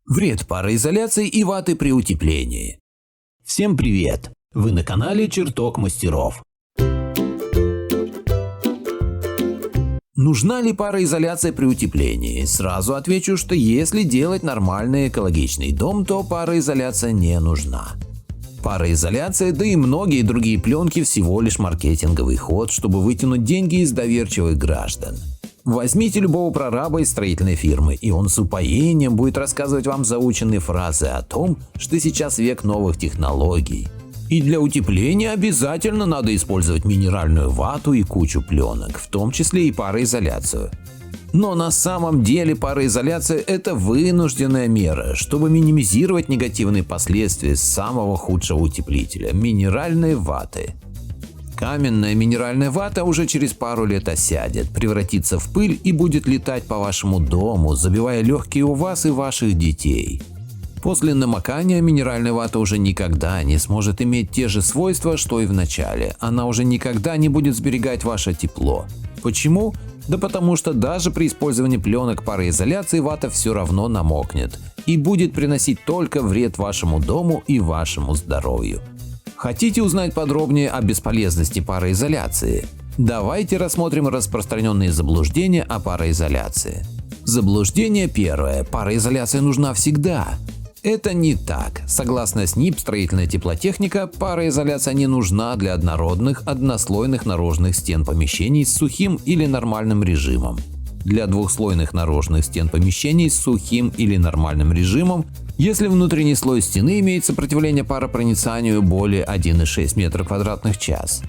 Вред пароизоляции и ваты при утеплении. Всем привет! Вы на канале Чертог мастеров. Нужна ли пароизоляция при утеплении? Сразу отвечу, что если делать нормальный экологичный дом, то пароизоляция не нужна. Пароизоляция, да и многие другие пленки всего лишь маркетинговый ход, чтобы вытянуть деньги из доверчивых граждан. Возьмите любого прораба из строительной фирмы, и он с упоением будет рассказывать вам заученные фразы о том, что сейчас век новых технологий. И для утепления обязательно надо использовать минеральную вату и кучу пленок, в том числе и пароизоляцию. Но на самом деле пароизоляция – это вынужденная мера, чтобы минимизировать негативные последствия самого худшего утеплителя – минеральной ваты. Каменная минеральная вата уже через пару лет осядет, превратится в пыль и будет летать по вашему дому, забивая легкие у вас и ваших детей. После намокания минеральная вата уже никогда не сможет иметь те же свойства, что и в начале. Она уже никогда не будет сберегать ваше тепло. Почему? Да потому что даже при использовании пленок пароизоляции вата все равно намокнет и будет приносить только вред вашему дому и вашему здоровью. Хотите узнать подробнее о бесполезности пароизоляции? Давайте рассмотрим распространенные заблуждения о пароизоляции. Заблуждение первое. Пароизоляция нужна всегда. Это не так. Согласно СНИП «Строительная теплотехника», пароизоляция не нужна для однородных однослойных наружных стен помещений с сухим или нормальным режимом. Для двухслойных наружных стен помещений с сухим или нормальным режимом, если внутренний слой стены имеет сопротивление паропроницанию более 1,6 м²/час.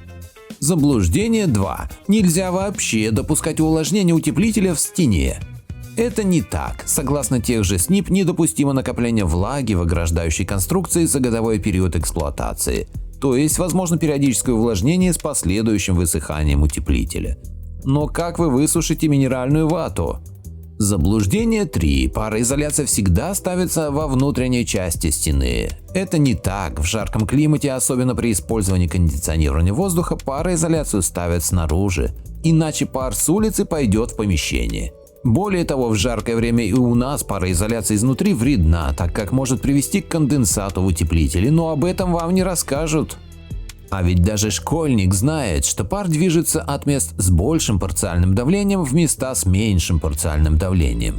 Заблуждение 2. Нельзя вообще допускать увлажнение утеплителя в стене. Это не так. Согласно тех же СНИП, недопустимо накопление влаги в ограждающей конструкции за годовой период эксплуатации, то есть возможно периодическое увлажнение с последующим высыханием утеплителя. Но как вы высушите минеральную вату? Заблуждение 3. Пароизоляция всегда ставится во внутренней части стены. Это не так. В жарком климате, особенно при использовании кондиционирования воздуха, пароизоляцию ставят снаружи, иначе пар с улицы пойдет в помещение. Более того, в жаркое время и у нас пароизоляция изнутри вредна, так как может привести к конденсату в утеплителе, но об этом вам не расскажут. А ведь даже школьник знает, что пар движется от мест с большим парциальным давлением в места с меньшим парциальным давлением.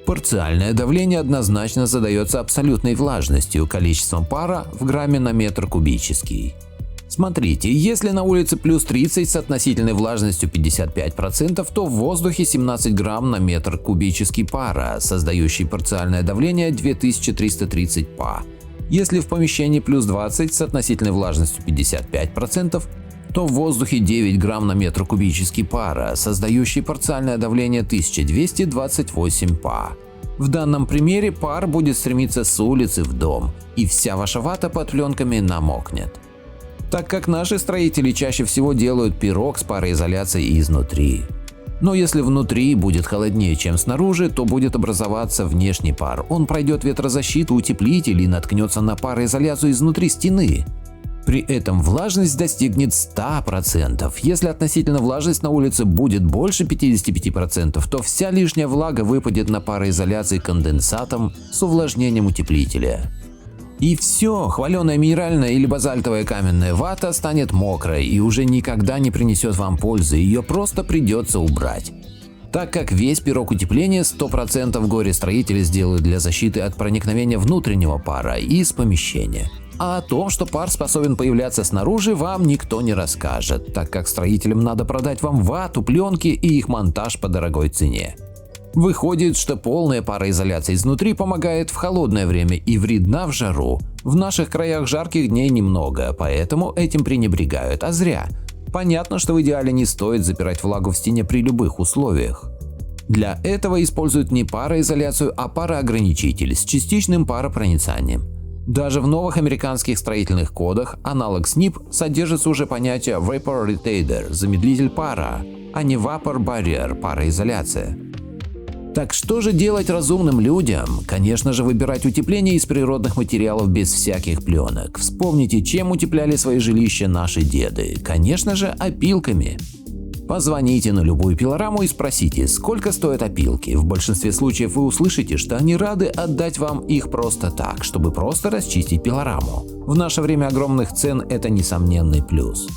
Парциальное давление однозначно задается абсолютной влажностью, количеством пара в грамме на метр кубический. Смотрите, если на улице плюс 30 с относительной влажностью 55%, то в воздухе 17 грамм на метр кубический пара, создающий парциальное давление 2330 па. Если в помещении плюс 20 с относительной влажностью 55%, то в воздухе 9 грамм на метр кубический пара, создающий парциальное давление 1228 па. В данном примере пар будет стремиться с улицы в дом, и вся ваша вата под пленками намокнет. Так как наши строители чаще всего делают пирог с пароизоляцией изнутри. Но если внутри будет холоднее, чем снаружи, то будет образоваться внешний пар. Он пройдет ветрозащиту утеплителя и наткнется на пароизоляцию изнутри стены. При этом влажность достигнет 100%. Если относительно влажность на улице будет больше 55%, то вся лишняя влага выпадет на пароизоляции конденсатом с увлажнением утеплителя. И все, хваленая минеральная или базальтовая каменная вата станет мокрой и уже никогда не принесет вам пользы, ее просто придется убрать. Так как весь пирог утепления 100% горе-строители сделают для защиты от проникновения внутреннего пара из помещения. А о том, что пар способен появляться снаружи, вам никто не расскажет, так как строителям надо продать вам вату, пленки и их монтаж по дорогой цене. Выходит, что полная пароизоляция изнутри помогает в холодное время и вредна в жару. В наших краях жарких дней немного, поэтому этим пренебрегают, а зря. Понятно, что в идеале не стоит запирать влагу в стене при любых условиях. Для этого используют не пароизоляцию, а пароограничитель с частичным паропроницанием. Даже в новых американских строительных кодах аналог СНИП содержится уже понятие Vapor Retarder – замедлитель пара, а не Vapor Barrier – пароизоляция. Так что же делать разумным людям? Конечно же, выбирать утепление из природных материалов без всяких пленок. Вспомните, чем утепляли свои жилища наши деды. Конечно же, опилками. Позвоните на любую пилораму и спросите, сколько стоят опилки. В большинстве случаев вы услышите, что они рады отдать вам их просто так, чтобы просто расчистить пилораму. В наше время огромных цен это несомненный плюс.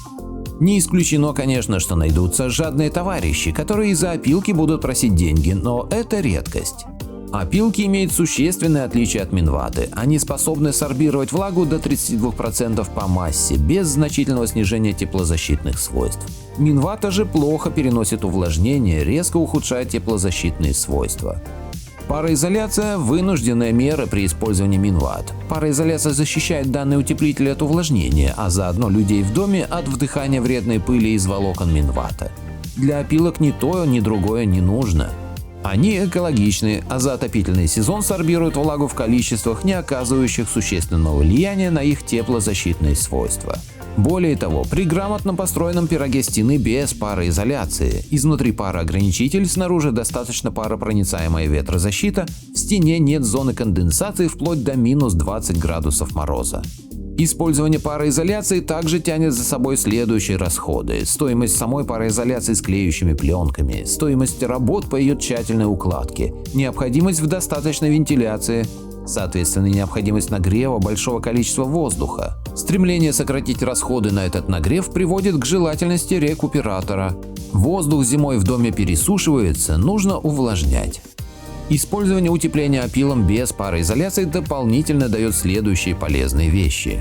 Не исключено, конечно, что найдутся жадные товарищи, которые из-за опилки будут просить деньги, но это редкость. Опилки имеют существенное отличие от минваты. Они способны сорбировать влагу до 32% по массе, без значительного снижения теплозащитных свойств. Минвата же плохо переносит увлажнение, резко ухудшая теплозащитные свойства. Пароизоляция – вынужденная мера при использовании минват. Пароизоляция защищает данный утеплитель от увлажнения, а заодно людей в доме от вдыхания вредной пыли из волокон минвата. Для опилок ни то, ни другое не нужно. Они экологичны, а за отопительный сезон сорбируют влагу в количествах, не оказывающих существенного влияния на их теплозащитные свойства. Более того, при грамотно построенном пироге стены без пароизоляции, изнутри пароограничитель, снаружи достаточно паропроницаемая ветрозащита, в стене нет зоны конденсации вплоть до минус 20 градусов мороза. Использование пароизоляции также тянет за собой следующие расходы: стоимость самой пароизоляции с клеющими пленками, стоимость работ по ее тщательной укладке, необходимость в достаточной вентиляции, соответственно необходимость нагрева большого количества воздуха. Стремление сократить расходы на этот нагрев приводит к желательности рекуператора. Воздух зимой в доме пересушивается, нужно увлажнять. Использование утепления опилом без пароизоляции дополнительно дает следующие полезные вещи.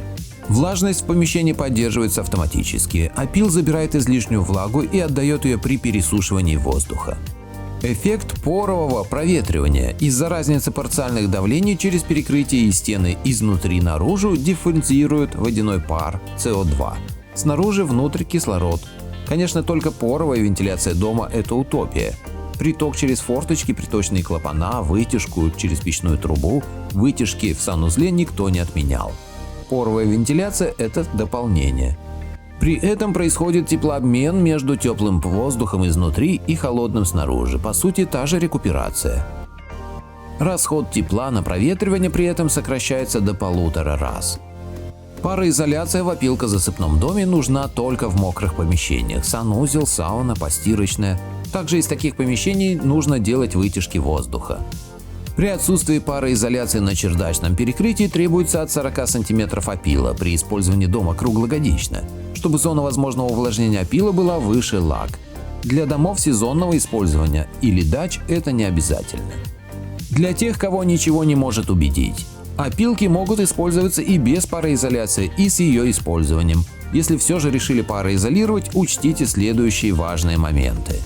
Влажность в помещении поддерживается автоматически, опил забирает излишнюю влагу и отдает ее при пересушивании воздуха. Эффект порового проветривания из-за разницы парциальных давлений через перекрытие и стены изнутри наружу дифференцирует водяной пар СО2, снаружи внутрь кислород. Конечно, только поровая вентиляция дома – это утопия. Приток через форточки, приточные клапана, вытяжку через печную трубу, вытяжки в санузле никто не отменял. Поровая вентиляция – это дополнение. При этом происходит теплообмен между теплым воздухом изнутри и холодным снаружи, по сути та же рекуперация. Расход тепла на проветривание при этом сокращается до 1,5 раз. Пароизоляция в опилкозасыпном доме нужна только в мокрых помещениях – санузел, сауна, постирочная. Также из таких помещений нужно делать вытяжки воздуха. При отсутствии пароизоляции на чердачном перекрытии требуется от 40 см опила при использовании дома круглогодично, чтобы зона возможного увлажнения опила была выше лаг. Для домов сезонного использования или дач это не обязательно. Для тех, кого ничего не может убедить, опилки могут использоваться и без пароизоляции, и с ее использованием. Если все же решили пароизолировать, учтите следующие важные моменты.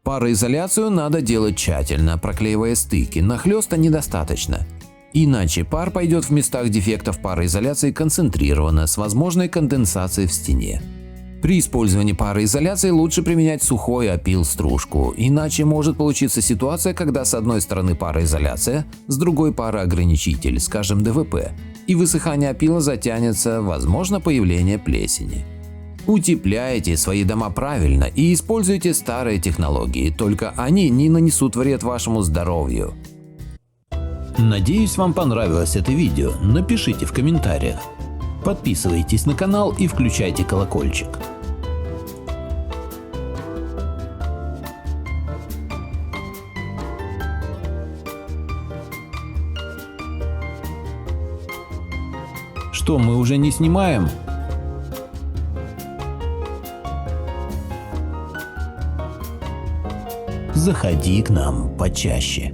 Пароизоляцию надо делать тщательно, проклеивая стыки, нахлеста недостаточно. Иначе пар пойдет в местах дефектов пароизоляции концентрированно, с возможной конденсацией в стене. При использовании пароизоляции лучше применять сухой опил-стружку, иначе может получиться ситуация, когда с одной стороны пароизоляция, с другой пароограничитель, скажем ДВП, и высыхание опила затянется, возможно появление плесени. Утепляйте свои дома правильно и используйте старые технологии, только они не нанесут вред вашему здоровью. Надеюсь, вам понравилось это видео, напишите в комментариях. Подписывайтесь на канал и включайте колокольчик. Что, мы уже не снимаем? Заходи к нам почаще.